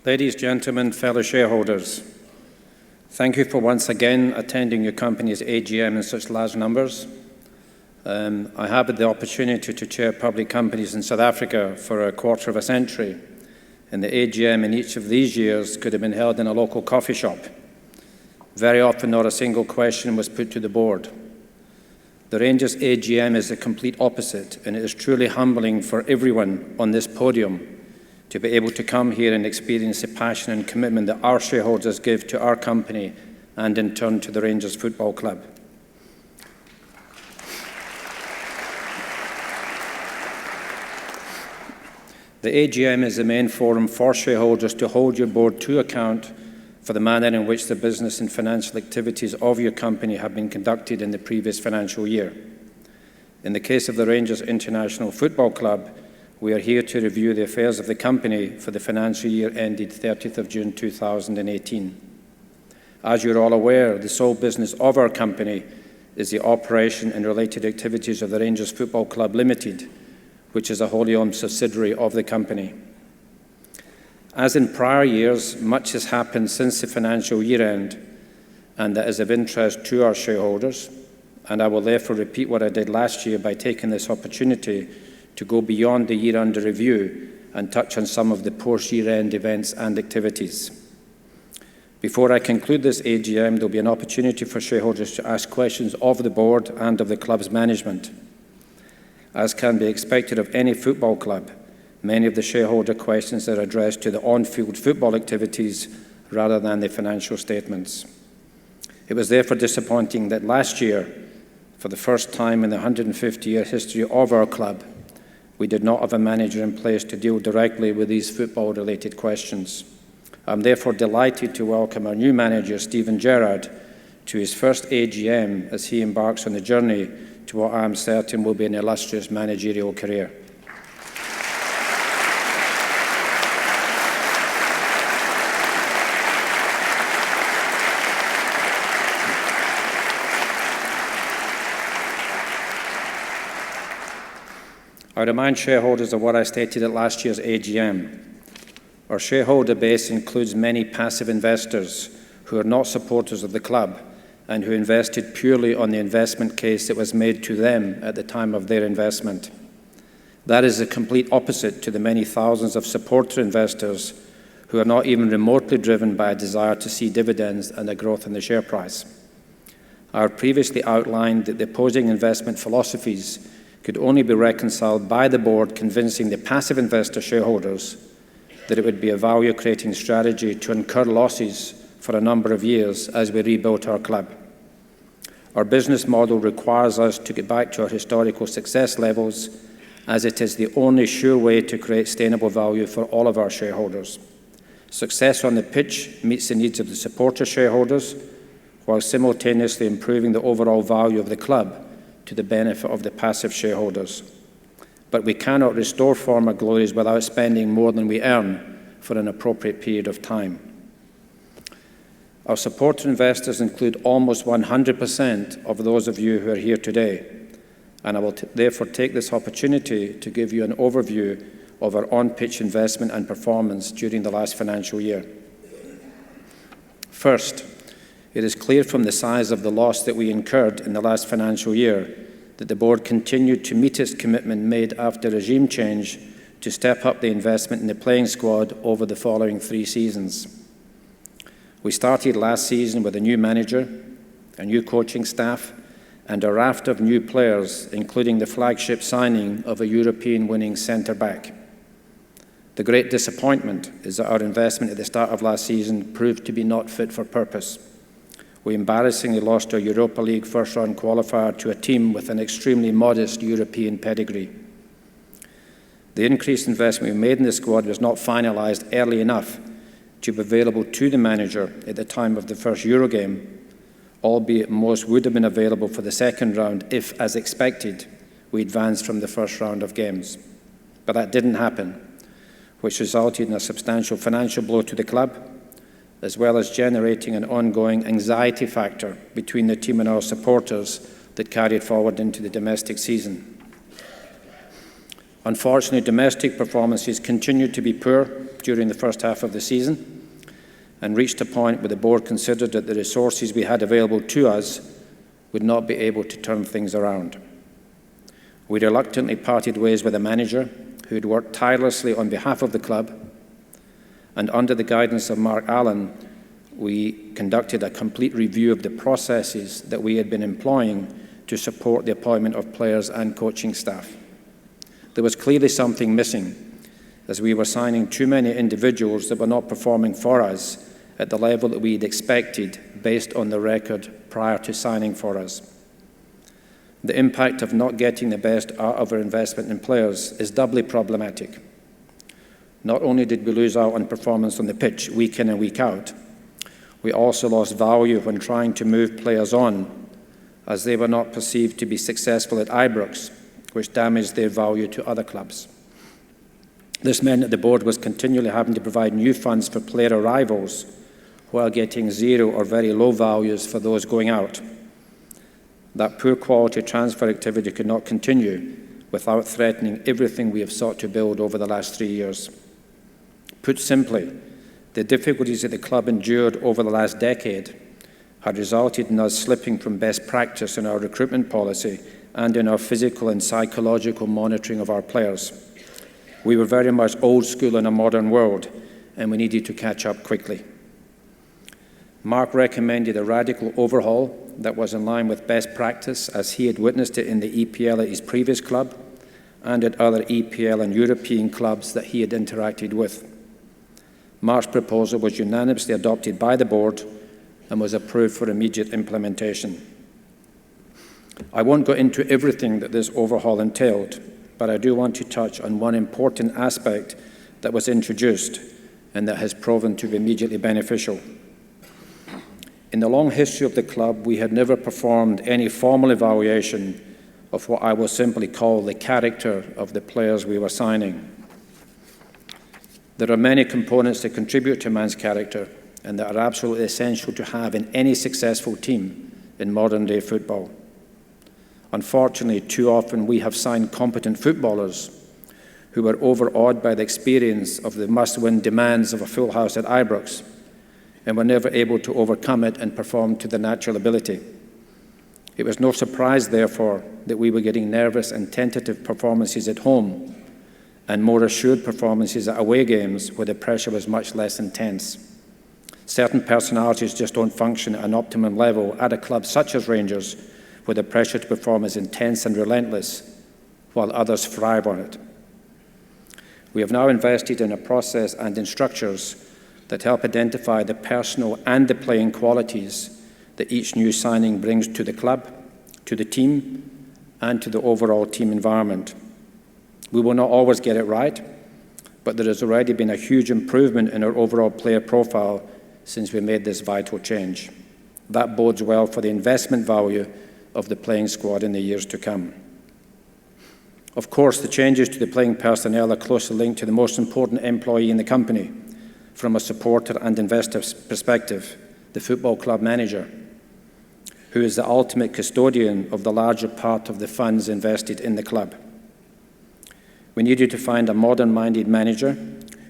Ladies, gentlemen, fellow shareholders, thank you for once again attending your company's AGM in such large numbers. I have had the opportunity to chair public companies in South Africa for a quarter of a century, and the AGM in each of these years could have been held in a local coffee shop. Very often not a single question was put to the board. The Rangers AGM is the complete opposite, and it is truly humbling for everyone on this podium to be able to come here and experience the passion and commitment that our shareholders give to our company and in turn to the Rangers Football Club. The AGM is the main forum for shareholders to hold your board to account for the manner in which the business and financial activities of your company have been conducted in the previous financial year. In the case of the Rangers International Football Club, we are here to review the affairs of the company for the financial year ended 30th of June 2018. As you're all aware, the sole business of our company is the operation and related activities of the Rangers Football Club Limited, which is a wholly owned subsidiary of the company. As in prior years, much has happened since the financial year end, and that is of interest to our shareholders, and I will therefore repeat what I did last year by taking this opportunity to go beyond the year under review and touch on some of the post-year-end events and activities. Before I conclude this AGM, there will be an opportunity for shareholders to ask questions of the board and of the club's management. As can be expected of any football club, many of the shareholder questions are addressed to the on-field football activities rather than the financial statements. It was therefore disappointing that last year, for the first time in the 150-year history of our club, we did not have a manager in place to deal directly with these football-related questions. I'm therefore delighted to welcome our new manager, Stephen Gerrard, to his first AGM as he embarks on the journey to what I am certain will be an illustrious managerial career. I remind shareholders of what I stated at last year's AGM. Our shareholder base includes many passive investors who are not supporters of the club and who invested purely on the investment case that was made to them at the time of their investment. That is the complete opposite to the many thousands of supporter investors who are not even remotely driven by a desire to see dividends and a growth in the share price. I have previously outlined that the opposing investment philosophies could only be reconciled by the board convincing the passive investor shareholders that it would be a value-creating strategy to incur losses for a number of years as we rebuilt our club. Our business model requires us to get back to our historical success levels, as it is the only sure way to create sustainable value for all of our shareholders. Success on the pitch meets the needs of the supporter shareholders, while simultaneously improving the overall value of the club to the benefit of the passive shareholders. But we cannot restore former glories without spending more than we earn for an appropriate period of time. Our supporter investors include almost 100% of those of you who are here today, and I will therefore take this opportunity to give you an overview of our on-pitch investment and performance during the last financial year. First, it is clear from the size of the loss that we incurred in the last financial year that the board continued to meet its commitment made after regime change to step up the investment in the playing squad over the following 3 seasons. We started last season with a new manager, a new coaching staff, and a raft of new players, including the flagship signing of a European-winning centre-back. The great disappointment is that our investment at the start of last season proved to be not fit for purpose. We embarrassingly lost our Europa League first-round qualifier to a team with an extremely modest European pedigree. The increased investment we made in the squad was not finalised early enough to be available to the manager at the time of the first Euro game, albeit most would have been available for the second round if, as expected, we advanced from the first round of games. But that didn't happen, which resulted in a substantial financial blow to the club, as well as generating an ongoing anxiety factor between the team and our supporters that carried forward into the domestic season. Unfortunately, domestic performances continued to be poor, during the first half of the season and reached a point where the board considered that the resources we had available to us would not be able to turn things around. We reluctantly parted ways with a manager who had worked tirelessly on behalf of the club, and under the guidance of Mark Allen, we conducted a complete review of the processes that we had been employing to support the appointment of players and coaching staff. There was clearly something missing, as we were signing too many individuals that were not performing for us at the level that we had expected based on the record prior to signing for us. The impact of not getting the best out of our investment in players is doubly problematic. Not only did we lose out on performance on the pitch week in and week out, we also lost value when trying to move players on, as they were not perceived to be successful at Ibrox, which damaged their value to other clubs. This meant that the board was continually having to provide new funds for player arrivals while getting zero or very low values for those going out. That poor quality transfer activity could not continue without threatening everything we have sought to build over the last 3 years. Put simply, the difficulties that the club endured over the last decade had resulted in us slipping from best practice in our recruitment policy and in our physical and psychological monitoring of our players. We were very much old school in a modern world, and we needed to catch up quickly. Mark recommended a radical overhaul that was in line with best practice, as he had witnessed it in the EPL at his previous club and at other EPL and European clubs that he had interacted with. Mark's proposal was unanimously adopted by the board and was approved for immediate implementation. I won't go into everything that this overhaul entailed, but I do want to touch on one important aspect that was introduced and that has proven to be immediately beneficial. In the long history of the club, we had never performed any formal evaluation of what I will simply call the character of the players we were signing. There are many components that contribute to a man's character and that are absolutely essential to have in any successful team in modern-day football. Unfortunately, too often we have signed competent footballers who were overawed by the experience of the must-win demands of a full house at Ibrox and were never able to overcome it and perform to their natural ability. It was no surprise, therefore, that we were getting nervous and tentative performances at home and more assured performances at away games where the pressure was much less intense. Certain personalities just don't function at an optimum level at a club such as Rangers, where the pressure to perform is intense and relentless, while others thrive on it. We have now invested in a process and in structures that help identify the personal and the playing qualities that each new signing brings to the club, to the team, and to the overall team environment. We will not always get it right, but there has already been a huge improvement in our overall player profile since we made this vital change. That bodes well for the investment value of the playing squad in the years to come. Of course, the changes to the playing personnel are closely linked to the most important employee in the company, from a supporter and investor's perspective, the football club manager, who is the ultimate custodian of the larger part of the funds invested in the club. We needed to find a modern-minded manager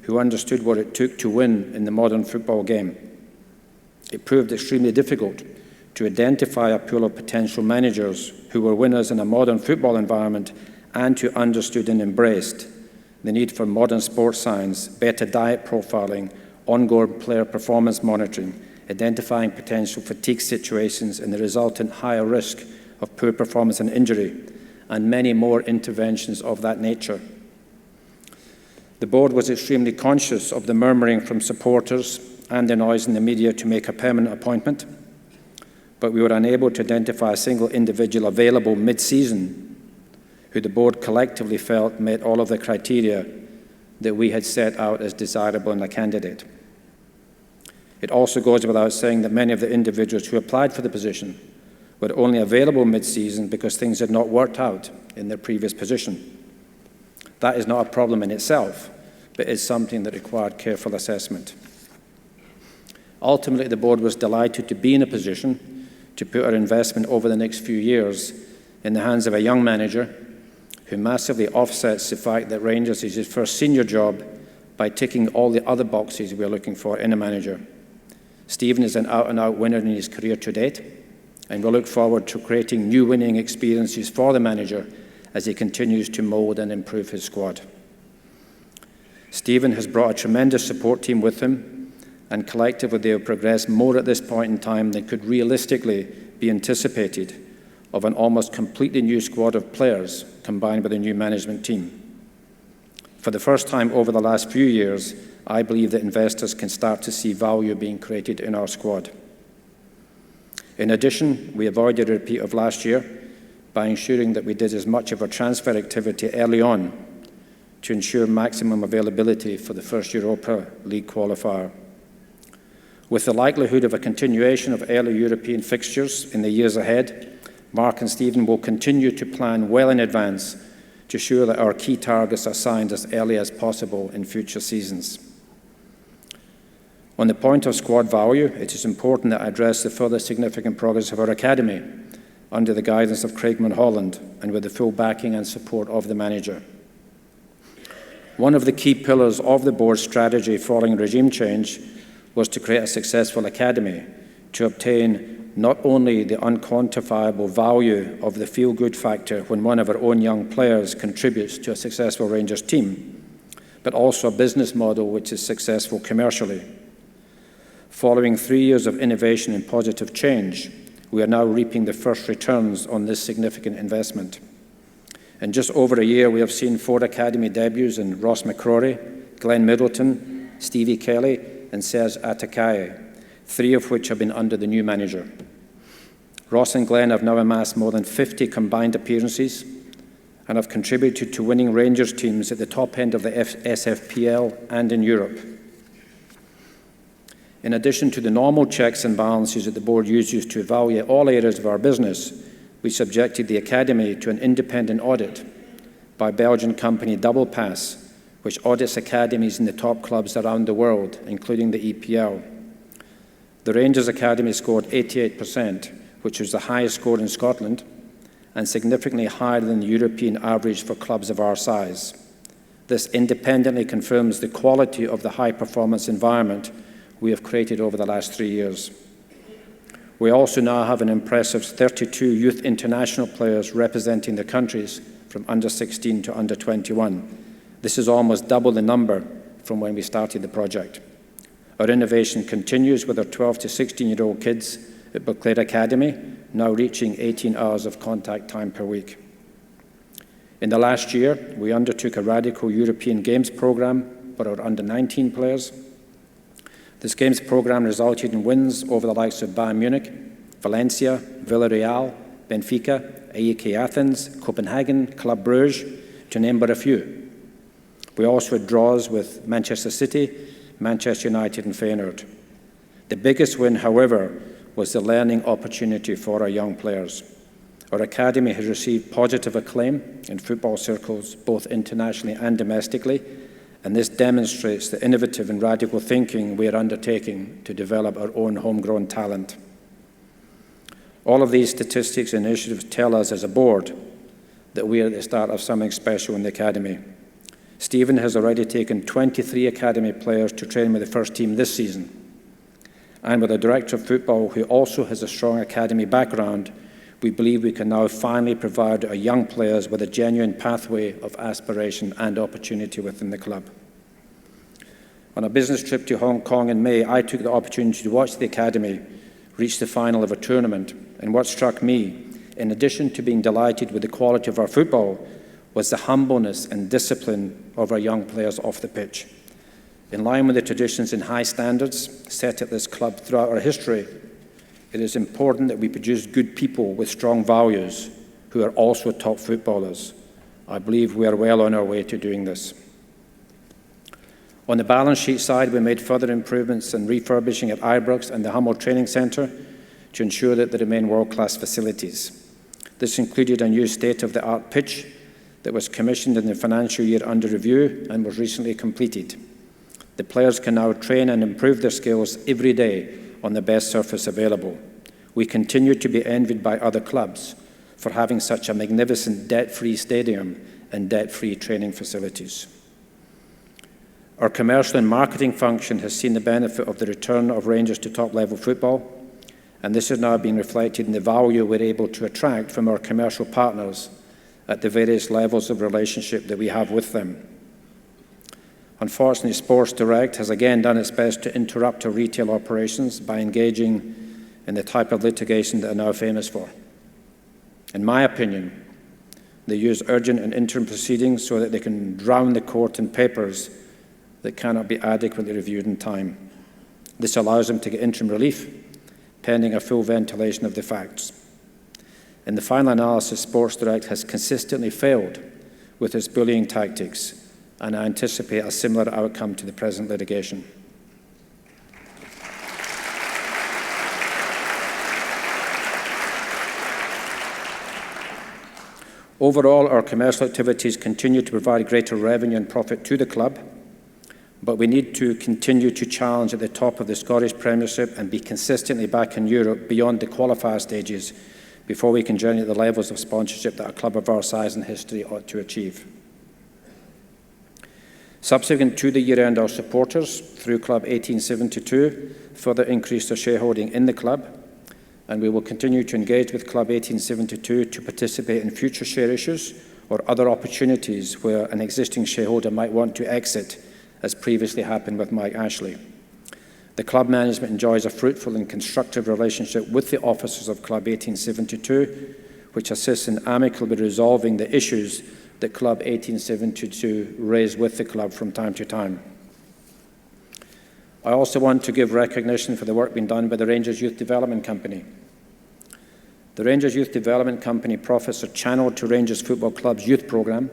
who understood what it took to win in the modern football game. It proved extremely difficult to identify a pool of potential managers who were winners in a modern football environment and who understood and embraced the need for modern sports science, better diet profiling, ongoing player performance monitoring, identifying potential fatigue situations and the resultant higher risk of poor performance and injury, and many more interventions of that nature. The board was extremely conscious of the murmuring from supporters and the noise in the media to make a permanent appointment, but we were unable to identify a single individual available mid-season who the board collectively felt met all of the criteria that we had set out as desirable in a candidate. It also goes without saying that many of the individuals who applied for the position were only available mid-season because things had not worked out in their previous position. That is not a problem in itself, but is something that required careful assessment. Ultimately, the board was delighted to be in a position to put our investment over the next few years in the hands of a young manager who massively offsets the fact that Rangers is his first senior job by ticking all the other boxes we are looking for in a manager. Stephen is an out-and-out winner in his career to date, and we look forward to creating new winning experiences for the manager as he continues to mould and improve his squad. Stephen has brought a tremendous support team with him, and collectively they have progressed more at this point in time than could realistically be anticipated of an almost completely new squad of players combined with a new management team. For the first time over the last few years, I believe that investors can start to see value being created in our squad. In addition, we avoided a repeat of last year by ensuring that we did as much of our transfer activity early on to ensure maximum availability for the first Europa League qualifier. With the likelihood of a continuation of early European fixtures in the years ahead, Mark and Stephen will continue to plan well in advance to ensure that our key targets are signed as early as possible in future seasons. On the point of squad value, it is important that I address the further significant progress of our academy under the guidance of Craig Mulholland and with the full backing and support of the manager. One of the key pillars of the board's strategy following regime change was to create a successful academy to obtain not only the unquantifiable value of the feel-good factor when one of our own young players contributes to a successful Rangers team, but also a business model which is successful commercially. Following 3 years of innovation and positive change, we are now reaping the first returns on this significant investment. In just over a year, we have seen 4 academy debuts in Ross McCrory, Glenn Middleton, Stevie Kelly, and Serge Atakaye, 3 of which have been under the new manager. Ross and Glenn have now amassed more than 50 combined appearances and have contributed to winning Rangers teams at the top end of the SFPL and in Europe. In addition to the normal checks and balances that the board uses to evaluate all areas of our business, we subjected the academy to an independent audit by Belgian company Double Pass, which audits academies in the top clubs around the world, including the EPL. The Rangers Academy scored 88%, which was the highest score in Scotland, and significantly higher than the European average for clubs of our size. This independently confirms the quality of the high-performance environment we have created over the last 3 years. We also now have an impressive 32 youth international players representing their countries from under 16 to under 21. This is almost double the number from when we started the project. Our innovation continues with our 12 to 16-year-old kids at Beauclair Academy, now reaching 18 hours of contact time per week. In the last year, we undertook a radical European Games program for our under-19 players. This Games program resulted in wins over the likes of Bayern Munich, Valencia, Villarreal, Benfica, AEK Athens, Copenhagen, Club Brugge, to name but a few. We also had draws with Manchester City, Manchester United and Feyenoord. The biggest win, however, was the learning opportunity for our young players. Our academy has received positive acclaim in football circles, both internationally and domestically, and this demonstrates the innovative and radical thinking we are undertaking to develop our own homegrown talent. All of these statistics and initiatives tell us as a board that we are at the start of something special in the academy. Stephen has already taken 23 academy players to train with the first team this season. And with a director of football who also has a strong academy background, we believe we can now finally provide our young players with a genuine pathway of aspiration and opportunity within the club. On a business trip to Hong Kong in May, I took the opportunity to watch the academy reach the final of a tournament. And what struck me, in addition to being delighted with the quality of our football, was the humbleness and discipline of our young players off the pitch. In line with the traditions and high standards set at this club throughout our history, it is important that we produce good people with strong values who are also top footballers. I believe we are well on our way to doing this. On the balance sheet side, we made further improvements in refurbishing at Ibrox and the Hummel Training Centre to ensure that they remain world-class facilities. This included a new state-of-the-art pitch that was commissioned in the financial year under review and was recently completed. The players can now train and improve their skills every day on the best surface available. We continue to be envied by other clubs for having such a magnificent debt-free stadium and debt-free training facilities. Our commercial and marketing function has seen the benefit of the return of Rangers to top-level football, and this is now being reflected in the value we're able to attract from our commercial partners at the various levels of relationship that we have with them. Unfortunately, Sports Direct has again done its best to interrupt our retail operations by engaging in the type of litigation that they're now famous for. In my opinion, they use urgent and interim proceedings so that they can drown the court in papers that cannot be adequately reviewed in time. This allows them to get interim relief, pending a full ventilation of the facts. In the final analysis, Sports Direct has consistently failed with its bullying tactics, and I anticipate a similar outcome to the present litigation. Overall, our commercial activities continue to provide greater revenue and profit to the club, but we need to continue to challenge at the top of the Scottish Premiership and be consistently back in Europe beyond the qualifier stages before we can journey at the levels of sponsorship that a club of our size and history ought to achieve. Subsequent to the year-end, our supporters, through Club 1872, further increased their shareholding in the club, and we will continue to engage with Club 1872 to participate in future share issues or other opportunities where an existing shareholder might want to exit, as previously happened with Mike Ashley. The club management enjoys a fruitful and constructive relationship with the officers of Club 1872, which assists in amicably resolving the issues that Club 1872 raised with the club from time to time. I also want to give recognition for the work being done by the Rangers Youth Development Company. The Rangers Youth Development Company profits are channelled to Rangers Football Club's youth programme,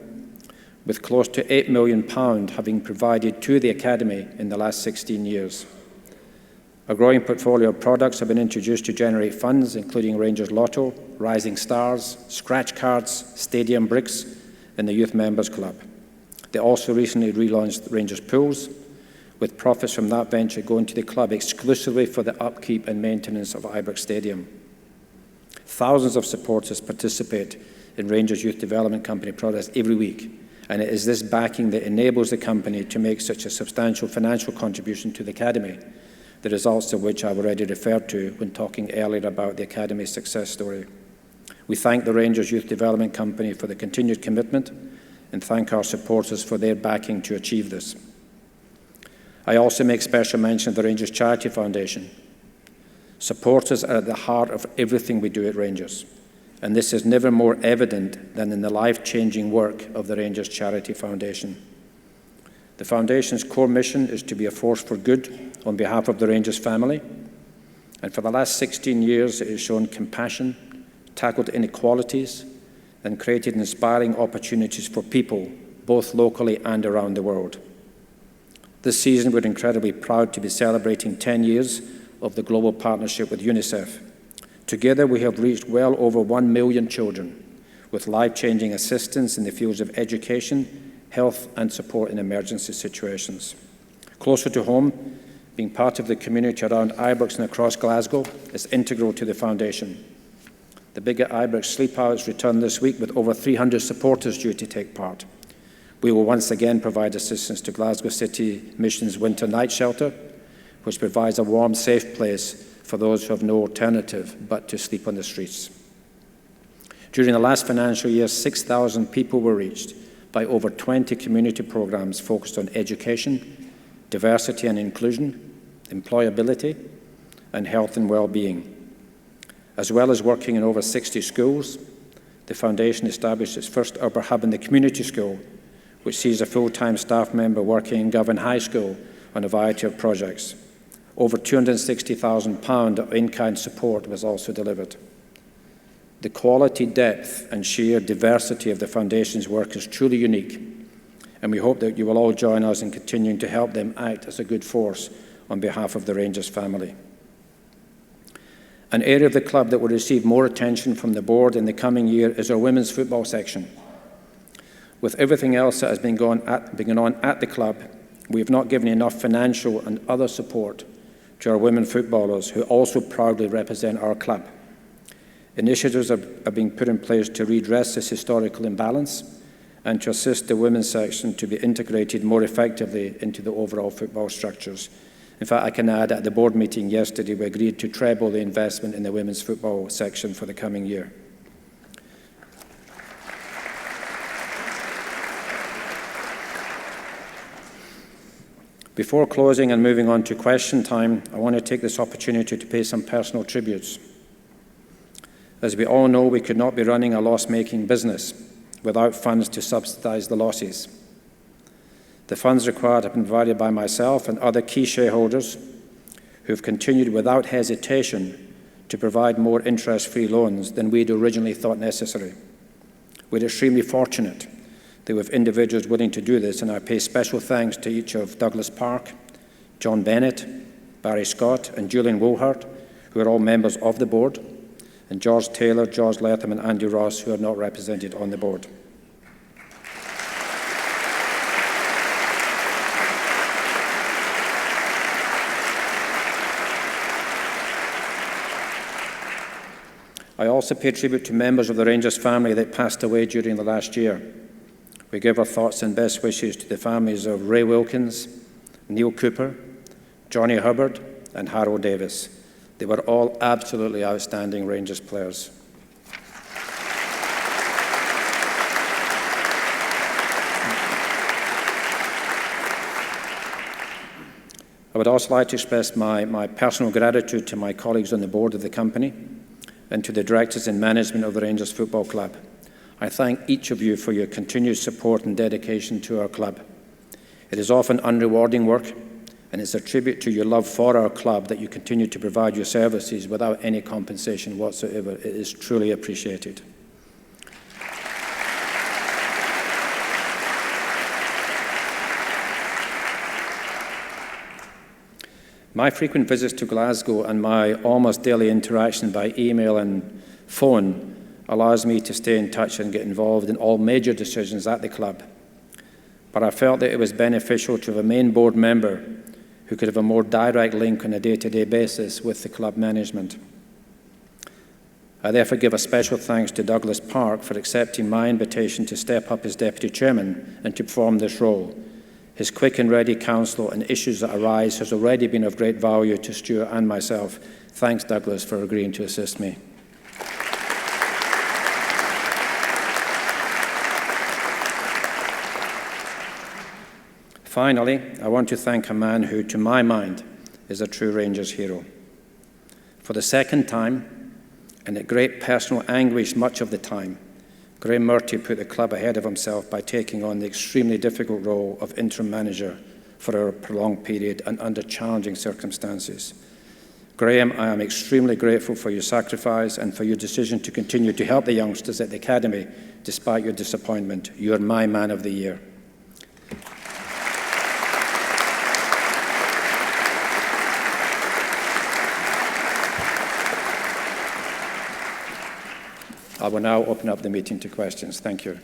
with close to £8 million having provided to the Academy in the last 16 years. A growing portfolio of products have been introduced to generate funds, including Rangers Lotto, Rising Stars, Scratch Cards, Stadium Bricks, and the Youth Members Club. They also recently relaunched Rangers Pools, with profits from that venture going to the club exclusively for the upkeep and maintenance of Ibrox Stadium. Thousands of supporters participate in Rangers Youth Development Company products every week, and it is this backing that enables the company to make such a substantial financial contribution to the Academy, the results of which I've already referred to when talking earlier about the Academy's success story. We thank the Rangers Youth Development Company for the continued commitment and thank our supporters for their backing to achieve this. I also make special mention of the Rangers Charity Foundation. Supporters are at the heart of everything we do at Rangers, and this is never more evident than in the life-changing work of the Rangers Charity Foundation. The Foundation's core mission is to be a force for good on behalf of the Rangers family, and for the last 16 years it has shown compassion, tackled inequalities, and created inspiring opportunities for people, both locally and around the world. This season we're incredibly proud to be celebrating 10 years of the global partnership with UNICEF. Together we have reached well over 1 million children with life-changing assistance in the fields of education, health and support in emergency situations. Closer to home, being part of the community around Ibrox and across Glasgow is integral to the Foundation. The Big at Ibrox Sleepouts return this week with over 300 supporters due to take part. We will once again provide assistance to Glasgow City Mission's Winter Night Shelter, which provides a warm, safe place for those who have no alternative but to sleep on the streets. During the last financial year, 6,000 people were reached by over 20 community programs focused on education, diversity and inclusion, employability, and health and well-being. As well as working in over 60 schools, the Foundation established its first urban hub in the community school, which sees a full-time staff member working in Govan High School on a variety of projects. Over £260,000 of in-kind support was also delivered. The quality, depth and sheer diversity of the Foundation's work is truly unique, and we hope that you will all join us in continuing to help them act as a good force on behalf of the Rangers family. An area of the club that will receive more attention from the board in the coming year is our women's football section. With everything else that has been going on at the club, we have not given enough financial and other support to our women footballers who also proudly represent our club. Initiatives are being put in place to redress this historical imbalance, and to assist the women's section to be integrated more effectively into the overall football structures. In fact, I can add at the board meeting yesterday, we agreed to treble the investment in the women's football section for the coming year. Before closing and moving on to question time, I want to take this opportunity to pay some personal tributes. As we all know, we could not be running a loss-making business without funds to subsidise the losses. The funds required have been provided by myself and other key shareholders who have continued without hesitation to provide more interest-free loans than we'd originally thought necessary. We're extremely fortunate that we have individuals willing to do this, and I pay special thanks to each of Douglas Park, John Bennett, Barry Scott, and Julian Woolhart, who are all members of the board, and George Taylor, George Latham, and Andy Ross, who are not represented on the board. I also pay tribute to members of the Rangers family that passed away during the last year. We give our thoughts and best wishes to the families of Ray Wilkins, Neil Cooper, Johnny Hubbard, and Harold Davis. They were all absolutely outstanding Rangers players. I would also like to express my personal gratitude to my colleagues on the board of the company and to the directors and management of the Rangers Football Club. I thank each of you for your continued support and dedication to our club. It is often unrewarding work, and it's a tribute to your love for our club that you continue to provide your services without any compensation whatsoever. It is truly appreciated. My frequent visits to Glasgow and my almost daily interaction by email and phone allows me to stay in touch and get involved in all major decisions at the club. But I felt that it was beneficial to have a main board member who could have a more direct link on a day-to-day basis with the club management. I therefore give a special thanks to Douglas Park for accepting my invitation to step up as Deputy Chairman and to perform this role. His quick and ready counsel on issues that arise has already been of great value to Stuart and myself. Thanks, Douglas, for agreeing to assist me. Finally, I want to thank a man who, to my mind, is a true Rangers hero. For the second time, and at great personal anguish much of the time, Graham Murty put the club ahead of himself by taking on the extremely difficult role of interim manager for a prolonged period and under challenging circumstances. Graham, I am extremely grateful for your sacrifice and for your decision to continue to help the youngsters at the academy despite your disappointment. You are my man of the year. I will now open up the meeting to questions. Thank you.